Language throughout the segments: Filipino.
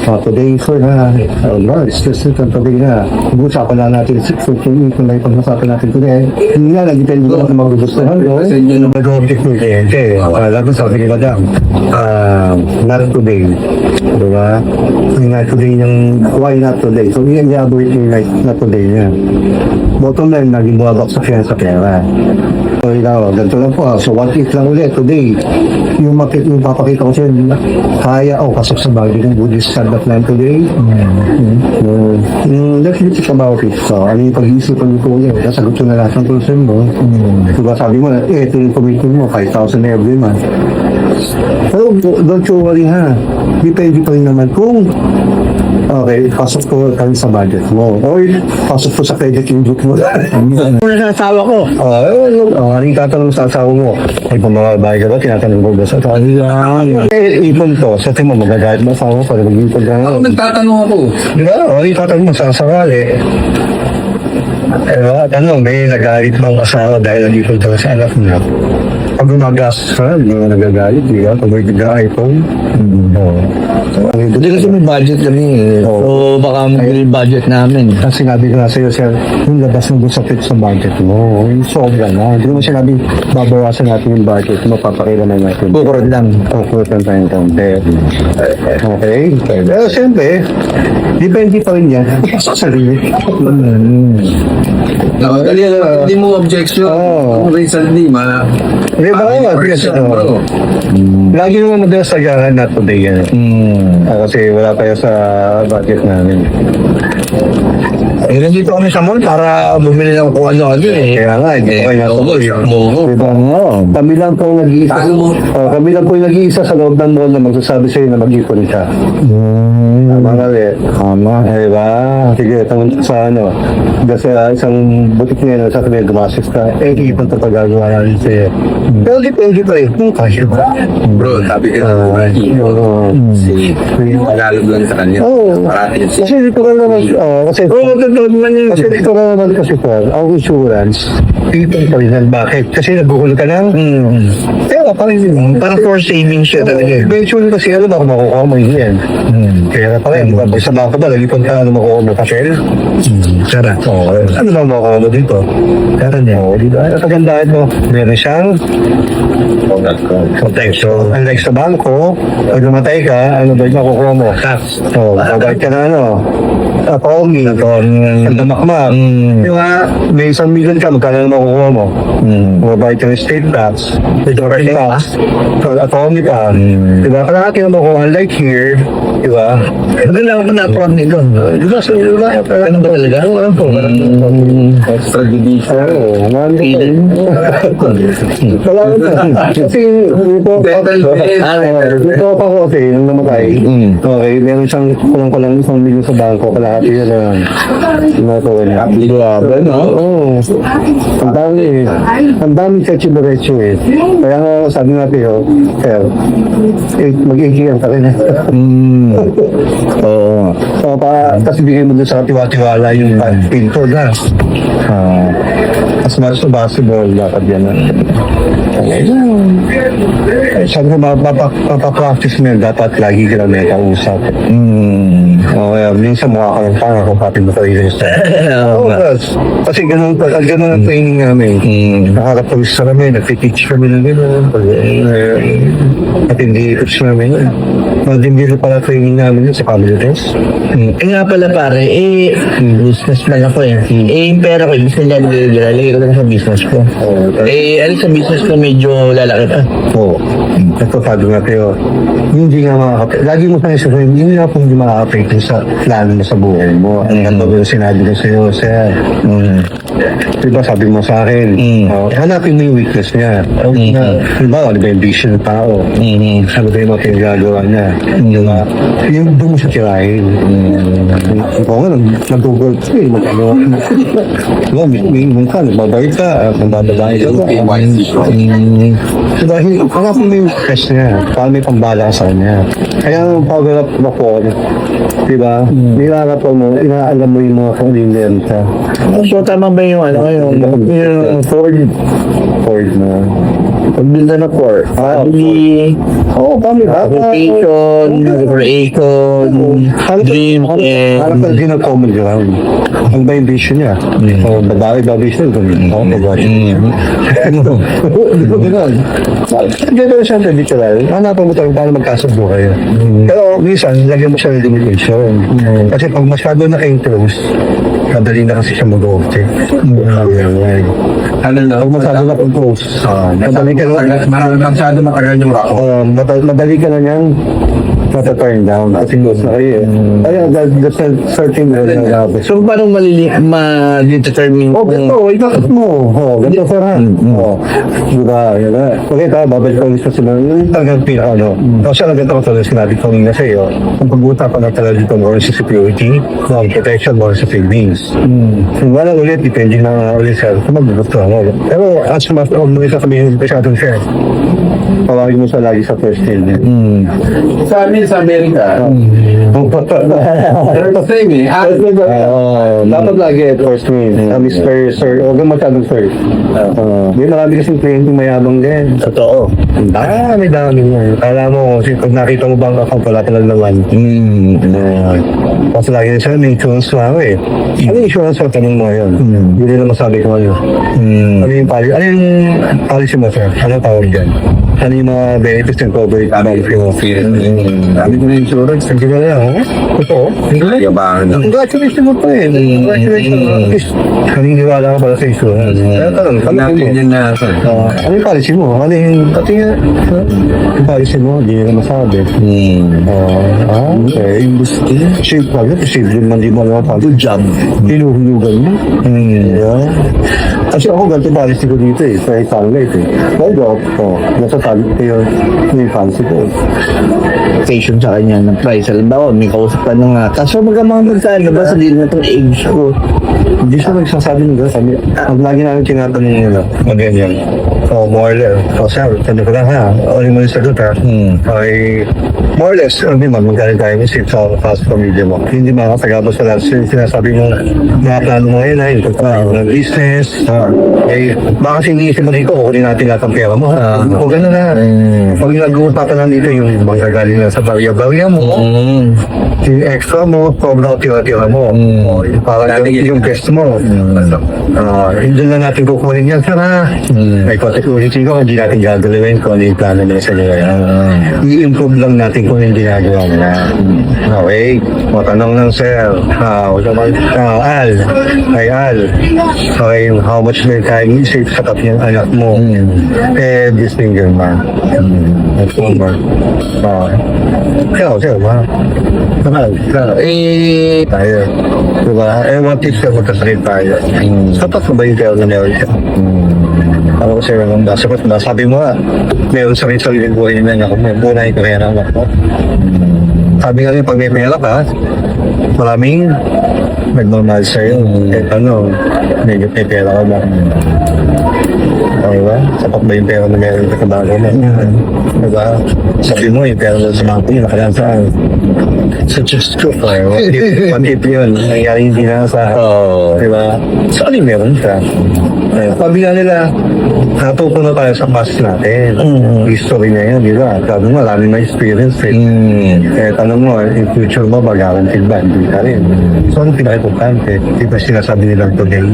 Today for na, Lars, kasi today na, usapan na natin 6:15 kung may pag-usapan natin today. Hindi nga, nag-depende ko na magugustuhan. Kasi yun ang nag-object ng kliyente. Lalo sabi nila dyan, not today. Diba? Not today yung, why not today? So, yung i-avoid yung not today niya. Bottom line, naging buwabak sa pera. So, ganito lang po. So, what if lang ulit today? Yung papakita ko siya, kaya pasok sa bagay ng Buddhist stand-up plan today. Let's think about it. So, ano yung pag-iisipan ko ulit? Sagot ko na lahat ng concern mo. Diba sabi mo, ito yung commitment mo, 5,000 every month. Pero don't you worry ha. Depende pa rin naman kung pasok ko kami sa budget mo. Or pasok ko sa credit input mo. Ano sa asawa ko? Ano yung tatanong sa asawa mo? Ay, pumabay ka ba? Tinatanong ko ba sa asawa? Ipon to. Sa tingin mo, magagayat mo asawa mo para mag-ipon ka nga. Nagtatanong ako. Diba? Ano yung tatanong mo sa sakali? May nagalit bang asawa dahil nag-ipon ka sa anak niya? Pag gumagastos ka, hindi mo nagagalit, di ba? Pag may iPhone. Hindi kasi may budget kami eh. So baka may budget namin. Ang sinabi ko na sa'yo, sir, yung labas mo sa fit sa budget mo, yung sobra na. Hindi mo sinabi, babawasan natin yung budget mo, papakailaman natin. Kukurot lang. Kukurot lang tayong konti. Okay? Pero siyempre, depende pa rin yan. Sa sarili. Hindi mo objection. Kung recently, Di ba kayo? Lagi naman madalas sa gahan not today yan. Kasi wala tayo sa budget namin. Nandito kami sa mall para bumili ng kung ano eh. Kaya nga, hindi ko kayo nasa mall. Diba nga? Kami lang po nag-iisa. Kami lang po nag-iisa sa loob ng mall na magsasabi sa'yo na mag-ipon ka. Tama nga eh. Tama. Diba? Sige, tanong sa kasi isang butik niya na sasabihin, gumasis ka, ipon ito pag-agawa natin sa'yo. Pero depende pa eh. Kung kasya ba? Bro, sabi ka Tagalog lang sa kanya. Kasi dito ka naman, kasi dito ka naman kasi ang insurance, ipon pa rin. Bakit? Kasi naguhul ka lang. Kaya pa rin yun. Parang for savings siya talaga. Eventually kasi ako makukuha mo yan. Kaya pa rin, sa bangko ba, lalipon ka, makukuha mo pasel? Sara. Ano ba makukuha mo dito? Sara niya. Dito, ang kagandahan mo, meron siyang protection. Unlike sa bangko, pag namatay ka, ano ba yung makukuha mo? Tax. Pagkait ka na Paugi, Sandamakmak. Di ba? May 1 million ka, magkano na makukuha mo? Mabait ka ng state tax, property tax, Paugi ka. Di ba? Kalahati na makukuha. Unlike here, di ba? Ano lang ako na-approve nito? Di ba? So, di ba? Ano ba talaga? Ano po? Extradition. Wala na. Kasi, ito pa ko kasi, nung namatay. Okay, meron siyang kulang-kulang 1 million sa bangko, kalahati na lang. Nakuha niya. Grabe, no? Oo. Ang dami eh. Ang dami sechi-diretso eh. Kaya nga, sabi natin, sir, mag-AGM ka rin eh. Oo. So, kasi bigay mo doon sa tiwa-tiwala yung pinto na. As much as possible, dapat yan na. Sabi ko, mapapractice mo yun, dapat lagi ka na may kausap. Okay, minsan mukha ka ng panga kung pati mo kayo yung kasi ganun ang training namin. Nakakapawis sa namin, nag-teach kami na gano'n. At hindi i-teach namin yun. Hindi pala training namin yun sa family test. Nga pala pare, business man ako eh. Yung pera ko, ibig nila nilalagay ko lang sa business ko. Sa business ko medyo lalaki pa. Oo. Ito, sabi nga kayo, hindi nga makakapit. Lagi mo tayo sabihin, hindi nga po hindi makakapit sa plano mo sa buhay mo. Ano ba yung sinabi ko sa'yo, sir? Diba sabi mo sa akin, hanapin mo yung weakness niya. Diba, ano ba yung vision ng tao? Ano ba yung mga pinagagawa niya? Diba? Yung doon mo siya tirahin. Oo nga, nag-google ko eh, mag-ano. Diba, may ka, nagbabay ka, nagbababae ka. Diba, hanapin mo yung weakness niya. Para may pambala sa kanya. Kaya pag-alap mo po, diba, nilalap mo, inaalam mo yung mga kung ka. So, tama ba yung Ford Ford na. Pagbilda na core. Family, Family ba? vacation, recreation, dreams, Parang pala din ang common ground. Ano ba yung vision niya? Babae ba vision? Ako babae. Di ba gano'n? Gano'n siya literal. Hanapan mo tayo paano magkasubuhay. Pero minsan, lagyan mo siya ng limitation. Kasi pag masyado na kayong close, madali na kasi siya mag-object. Ano na? Pag masyado na kayong close, madali ka na Masyado matagal yung ako. madali ka na niyang turn down kasi close na kayo eh. Kaya that's a certain level na habit. So, paano mali-determine Ganito, ikakot mo. Ganito, sir, ha? Diba, yun na. Okay, babalik ko ulit sa sila. Yung talagang pinaka, Kasi ang ganito ko talaga sinabi ko nga sa iyo, ang pag-uusapan na talaga dito more sa security, protection more sa savings. Kung wala ulit, depende na ulit sa magbubusto mo. Pero as mas, huwag mo ito sabihin masyadong share. Pawagin mo sa lagi sa first aid. Sa amin sa Amerika, pero same eh. Dapat lagi at first aid. Mr. Sir, huwag kang masyadong sir. May marami kasing kliyente mayabang din. Totoo. Dami mo. Kala mo, kasi pag nakita mo bang account, wala talagang naman. Kasi lagi na siya, may insurance mo ako eh. Ano yung insurance mo? Tanong mo yun. Hindi nila masabi ko ano. Ano yung policy mo, sir? Ano tawag dyan? Ano yung mga benefits and coverage policy mo? Sabi ko na insurance. Hindi ko na yan, Ito? Hindi ko na yan. Congratulations mo pa eh. Congratulations. At least, naniniwala ka pala sa insurance. Kaya tanong, Natin na ano yung policy mo? Ano yung policy mo? Hindi nila masabi. Okay. Shave pa yun. Shave din man di mo alam. Good job. Hinuhulugan mo. Kasi ako ganito policy ko dito eh. Sa sunlight eh. Hold up. Nasa sunlight ko yun. Yung fancy ko. Station sa kanya ng price. Halimbawa, may kausap ka na nga. Kaso magkano ba sa deal na itong age ko? Hindi siya nagsasabi nila. Ang lagi namin tinatanong nila. Ganyan. More or less. Sir, tanong ko lang ha. Ulit mo yung sagot ha. Okay. More or less, hindi man, magkano tayo yung safe sa fast pamilya mo. Hindi makakatagabos sa lahat. Sinasabi mo, mga plano mo ngayon ha, yung pagpapagawa ng business. Baka kasi iniisip mo dito, kukunin natin lahat ng pera mo ha. O gano'n na. Pag nag-uusapan na dito, yung mga galing na sa barya-barya mo, yung extra mo, sobrang tira-tira mo. Parang yung best mo. Hindi na natin kukunin yan, sir ha. May security ko, hindi natin gagawin kung ano yung plano nila sa nila. I-improve lang natin kung hindi ginagawa nila. Okay, matanong lang sir. Al. Okay, how much may time save sa tabi ng anak mo? Every single month. That's one month. Sir, ba? Tayo. Diba? What if sir, magkasakit tayo? Sapat na ba yung pera na meron siya? Ako sir, sabi mo meron sa rin sarili buhay na ako mo, muna yung karera mo. Sabi nga rin, pag may pera ka, maraming nagmamahal sa'yo. Medyo may pera ka ba? Okay ba? Sapat ba yung pera na meron sa kabago mo? Diba? Sabi mo, yung pera na sa mga pinyo, nakalaan saan? Sa Diyos ko. What if yun? Nangyari hindi na sa... Diba? Saan yung meron ka? Sabi nga nila, natuto na tayo sa past natin. History na yan, di ba? Sabi mo, marami na experience eh. Tanong mo, in future mo, mag-guaranteed ba? Hindi ka rin. So, ano pinaka-importante? Di ba sinasabi nilang today?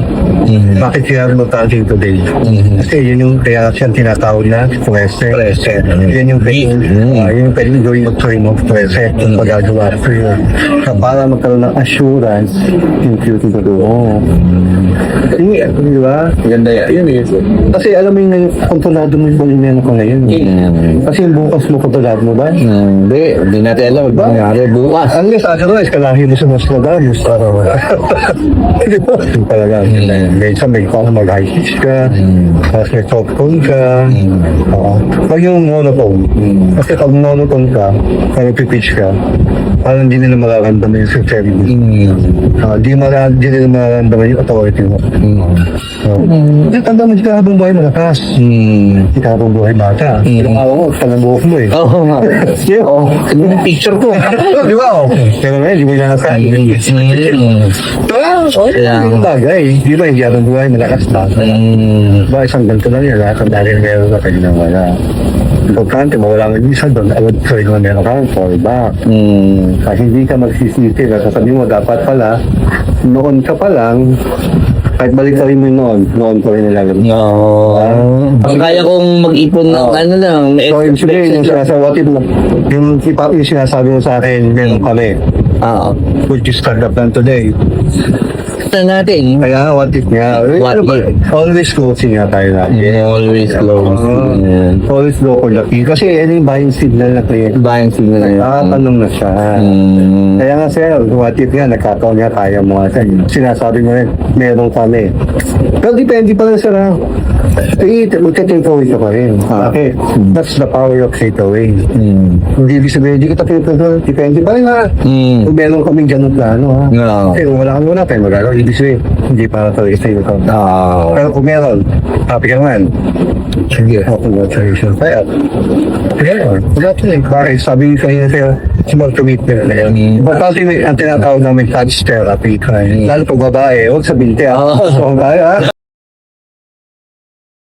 Bakit pinaka-importante yung today? Kasi yun yung, kaya siyang tinatawag na present. Yun yung yun yung pwedeng gawin mag-train of present. Yung magagawa ko yun. Para magkaroon ng assurance in future to do. Di ba? Ganda yan. Kasi alam mo yung kontrolado mo yung bulimeno ko ngayon. Kasi yung bukas mo, kontrolado mo ba? Hindi natin alam. Ba? Nangyari bukas. Unless otherwise, kalahin mo sa Nostradamus. Di ba? Yung talaga. May mag-high pitch ka, tapos may soft tone ka. Pag yung monotone, kasi pag monotone ka, pag nagpipitch ka, parang hindi nila mararamdaman yung sincerity. Hindi nila mararamdaman yung authority mo. Tanda mo, hindi ka habang buhay malakas. Hindi ka habang buhay bata. Ilang araw mo, talabuhok mo eh. Oo nga. Yung picture ko. Di ba? Pero ngayon, di mo nasa. Yung bagay. Di ba, hindi habang buhay malakas bata. Ba, isang ganito lang yan. Lahat ng dahil meron na pwede nang wala. Importante, mawala ng isa doon. Awad ko rin naman meron kang fallback. Kasi hindi ka magsisisi. Sasabi mo, dapat pala, noon ka pa lang, kahit balik ka rin mo noon ko rin nilagay. Oo. Kaya kong mag-ipon ng ano lang. So, yung sabihin, yung sinasabi, what if, yung sinasabi mo sa akin, meron kami. Would you start the plan today? Ito natin. Kaya, what if nga? What Ano ba? if? Always closing nga tayo natin. Always close. Always go for the fee. Kasi yan yung buying signal na client. Buying signal na yun. Tanong na siya. Kaya nga sir, what if nga, nagkataon nga tayo mo nga sir. Sinasabi mo rin, meron kami. Pero depende pa rin sir ha. Magka-take away ka pa rin. Bakit? That's the power of take away. Hindi ibig sabihin, hindi kita pinapagawa. Depende pa rin ha. Kung meron kaming ganun plano ha. Oo. Kasi kung wala kami wala tayo magagawa. Ibig sabihin, hindi para talaga sa'yo ito. Pero kung meron, happy ka naman. Sige, congratulations. Kaya, congratulations. Bakit? Sabi kayo sa'yo, small commitment na yan. Importante ang tinatawag namin touch therapy. Lalo pag babae, huwag sa binti ha. So, babae ha.